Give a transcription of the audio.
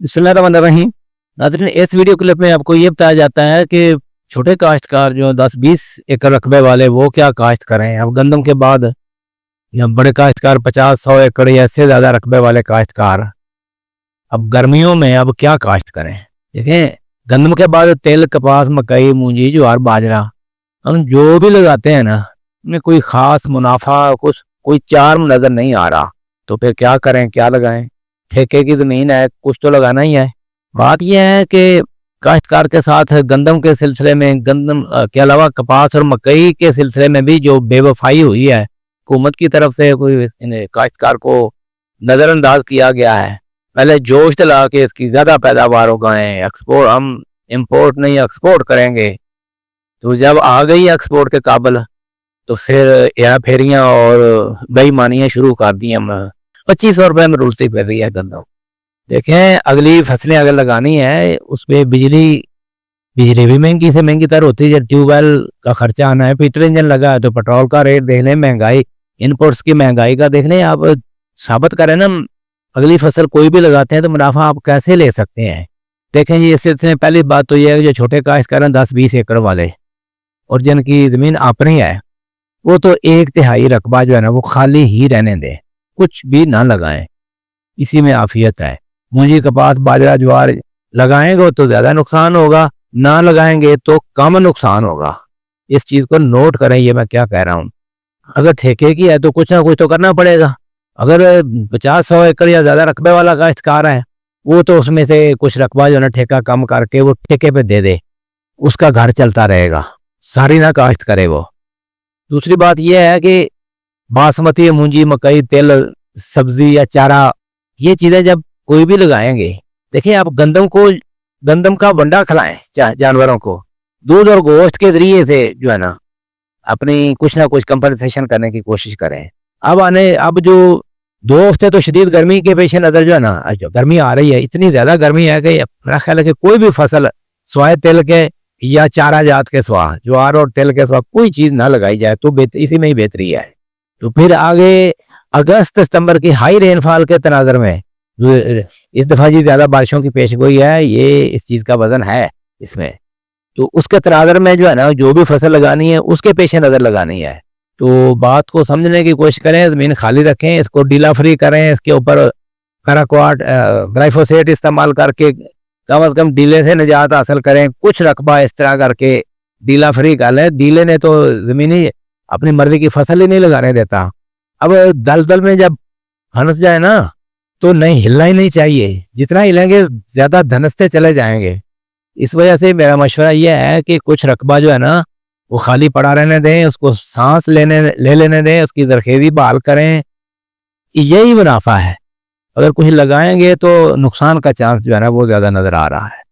बिस्मिल्लाहिर्रहमानिर्रहीम। नाज़रीन, इस वीडियो क्लिप में आपको ये बताया जाता है कि छोटे काश्तकार जो 10-20 एकड़ रकबे वाले वो क्या काश्त करें अब गंदम के बाद, या बड़े काश्तकार 50-100 एकड़ या इससे ज़्यादा रकबे वाले काश्तकार अब गर्मियों में अब क्या काश्त करें। देखें, गंदम के बाद तिल, कपास, मकई, मूंजी, ज्वार, बाजरा हम जो भी लगाते हैं ना, उनमें कोई ख़ास मुनाफा कोई चार्म नज़र नहीं आ रहा। तो फिर क्या करें, क्या लगाएं? ठेके की ज़मीन है, कुछ तो लगाना ही है। बात यह है कि काश्तकार के साथ गंदम के सिलसिले में, गंदम के अलावा कपास और मकई के सिलसिले में भी जो बेवफाई हुई है हुकूमत की तरफ से, कोई काश्तकार को नज़रअंदाज किया गया है। पहले जोश दिला के इसकी ज़्यादा पैदावार उगाएं, एक्सपोर्ट, हम इम्पोर्ट नहीं एक्सपोर्ट करेंगे। तो जब आ गई एक्सपोर्ट के काबिल तो फिर हेरा फेरियाँ और बेईमानियाँ शुरू कर दी। हम 2500 रुपये में रुलती फिर रही है गंदम। देखें, अगली फसलें अगर लगानी है उसमें बिजली भी महंगी से महंगी तर होती है। जब ट्यूबवेल का खर्चा आना है, पेट्रोल इंजन लगा है तो पेट्रोल का रेट देख लें, महंगाई, इनपुट्स की महंगाई का देख लें। आप साबित करें ना, अगली फसल कोई भी लगाते हैं तो मुनाफा आप कैसे ले सकते हैं। देखें जी, इससे पहली बात तो यह है कि जो छोटे काश्तकार हैं 10-20 एकड़ वाले और जिनकी ज़मीन अपनी है, वो तो 1/3 रकबा जो है ना वो खाली ही रहने दें, कुछ भी ना लगाएं, इसी में आफियत है। मूंजी, कपास, बाजरा, ज्वार लगाएंगे तो ज़्यादा नुकसान होगा, ना लगाएंगे तो कम नुकसान होगा। इस चीज़ को नोट करें, ये मैं क्या कह रहा हूँ। अगर ठेके की है तो कुछ ना कुछ तो करना पड़ेगा। अगर 50-100 एकड़ या ज़्यादा रकबे वाला काश्तकार है, वो तो उसमें से कुछ रकबा जो है ना ठेका कम करके वो ठेके पे दे दे, उसका घर चलता रहेगा, सारी ना काश्त करे वो। दूसरी बात यह है कि बासमती, मूंजी, मकई, तिल, सब्जी या चारा, ये चीज़ें जब कोई भी लगाएंगे, देखिए आप गंदम का वंडा खिलाएं जानवरों को, दूध और गोश्त के जरिए से जो है ना अपनी कुछ ना कुछ कंपनसेशन करने की कोशिश करें। अब जो 2 हफ्ते तो शदीद गर्मी के पेश नज़र जो है ना, जो गर्मी आ रही है, इतनी ज़्यादा गर्मी है कि मेरा ख्याल है कि कोई भी फसल स्वाय तिल के या चारा जात के स्वा, ज्वार और तिल के स्वा कोई चीज़ ना लगाई जाए तो इसी में ही बेहतरी है। तो फिर आगे अगस्त सितंबर की हाई रेनफॉल के तनाजर में इस दफ़ा जी ज़्यादा बारिशों की पेशगोई है, ये इस चीज़ का वजन है इसमें। तो उसके तनाजर में जो है ना जो भी फसल लगानी है उसके पेश नज़र लगानी है। तो बात को समझने की कोशिश करें, ज़मीन खाली रखें, इसको डीला फ्री करें, इसके ऊपर पैराक्वाट, ग्लाइफोसेट इस्तेमाल करके कम से कम डीले से निजात हासिल करें। कुछ रकबा इस तरह करके डीला फ्री कर लें। डीले ने तो ज़मीनी अपनी मर्जी की फसल ही नहीं लगाने देता। अब दलदल में जब फंस जाए ना तो नहीं हिलना ही नहीं चाहिए, जितना हिलेंगे ज़्यादा धनसते चले जाएंगे। इस वजह से मेरा मशवरा यह है कि कुछ रकबा जो है ना वो खाली पड़ा रहने दें, उसको सांस ले लेने दें, उसकी ज़रखेज़ी बहाल करें, यही मुनाफा है। अगर कुछ लगाएंगे तो नुकसान का चांस जो है ना वो ज़्यादा नज़र आ रहा है।